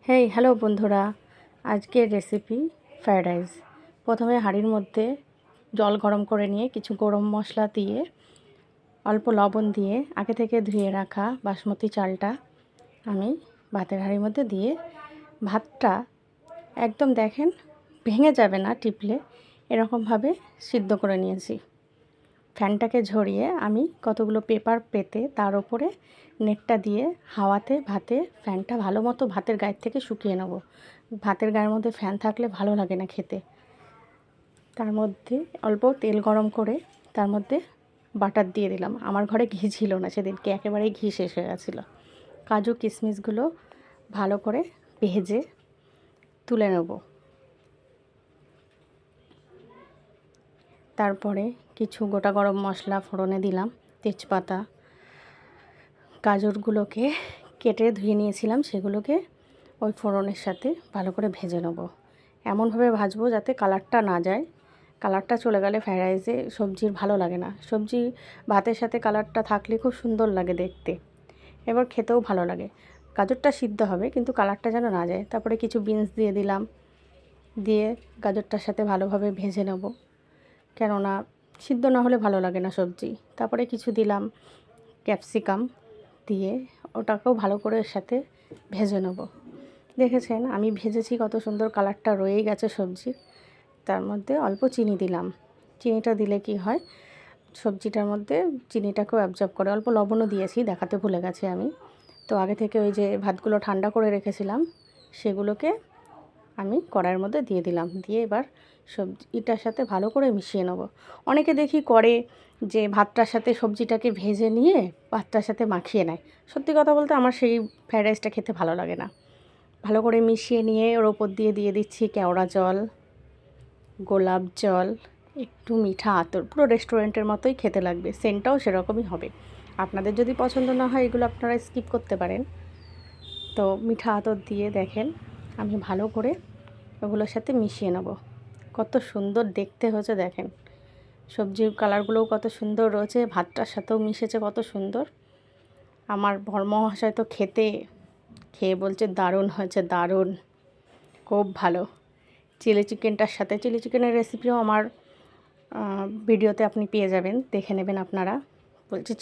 Hello বন্ধুরা, আজকের recipe fried rice. প্রথমে হাঁড়ির মধ্যে জল গরম করে নিয়ে কিছু গরম মশলা দিয়ে অল্প লবণ দিয়ে আগে থেকে ধুয়ে রাখা বাসমতি চালটা আমি ভাতের হাঁড়ির মধ্যে দিয়ে ভাতটা একদম দেখেন ভেঙে যাবে না টিপলে, এরকমভাবে সিদ্ধ করে নিয়েছি। ফ্যানটাকে ঝরিয়ে আমি কতগুলো পেপার পেতে তার উপরে নেটটা দিয়ে হাওয়াতে ফ্যানটা ভালো মতো ভাতের গায়ের থেকে শুকিয়ে নেব। ভাতের গায়ের মধ্যে ফ্যান থাকলে ভালো লাগে না খেতে। তার মধ্যে অল্প তেল গরম করে তার মধ্যে বাটার দিয়ে দিলাম। আমার ঘরে ঘি ছিল না সেদিনকে, একেবারেই ঘি শেষ হয়ে গেছিলো। কাজু কিশমিশগুলো ভালো করে ভেজে তুলে নেব। তারপরে কিছু গোটা গরম মশলা ফোড়নে দিলাম, তেজপাতা, গাজরগুলোকে কেটে ধুয়ে নিয়েছিলাম, সেগুলোকে ওই ফোড়নের সাথে ভালো করে ভেজে নেব। এমনভাবে ভাজবো যাতে কালারটা না যায়। কালারটা চলে গেলে ফ্রায়েড রাইসে সবজির ভালো লাগে না। সবজি ভাতের সাথে কালারটা থাকলে খুব সুন্দর লাগে দেখতে, এবার খেতেও ভালো লাগে। গাজরটা সিদ্ধ হবে কিন্তু কালারটা যেন না যায়। তারপরে কিছু বিনস দিয়ে দিলাম, দিয়ে গাজরটার সাথে ভালোভাবে ভেজে নেব, কেননা সিদ্ধ না হলে ভালো লাগে না সবজি। তারপরে কিছু দিলাম ক্যাপসিকাম, দিয়ে ওটাকেও ভালো করে এর সাথে ভেজে নেব। দেখেছেন আমি ভেজেছি, কত সুন্দর কালারটা রয়েই গেছে সবজির। তার মধ্যে অল্প চিনি দিলাম। চিনিটা দিলে কি হয়, সবজিটার মধ্যে চিনিটাকেও অ্যাবজর্ব করে। অল্প লবণও দিয়েছি, দেখাতে ভুলে গেছি আমি। তো আগে থেকে ওই যে ভাতগুলো ঠান্ডা করে রেখেছিলাম সেগুলোকে আমি কড়াইয়ের মধ্যে দিয়ে দিলাম, দিয়ে এবার সবজিটার সাথে ভালো করে মিশিয়ে নেব। অনেকে দেখি করে যে ভাতটার সাথে সবজিটাকে ভেজে নিয়ে ভাতটার সাথে মাখিয়ে নেয়। সত্যি কথা বলতে আমার সেই ফ্রায়েড রাইসটা খেতে ভালো লাগে না। ভালো করে মিশিয়ে নিয়ে ওর ওপর দিয়ে দিচ্ছি কেওড়া জল, গোলাপ জল, একটু মিঠা আতর। পুরো রেস্টুরেন্টের মতোই খেতে লাগবে, সেন্টটাও সেরকমই হবে। আপনাদের যদি পছন্দ না হয় এগুলো আপনারা স্কিপ করতে পারেন। তো মিঠা আতর দিয়ে দেখেন আমি ভালো করে ওগুলোর সাথে মিশিয়ে নেব। কত সুন্দর দেখতে হয়েছে দেখেন, সবজির কালারগুলোও কত সুন্দর রয়েছে, ভাতটার সাথেও মিশেছে কত সুন্দর। আমার বরমহাশয় তো খেয়ে বলছে দারুণ হয়েছে, দারুণ, খুব ভালো। চিলি চিকেনের রেসিপিও আমার ভিডিওতে আপনি পেয়ে যাবেন, দেখে নেবেন আপনারা। বলছে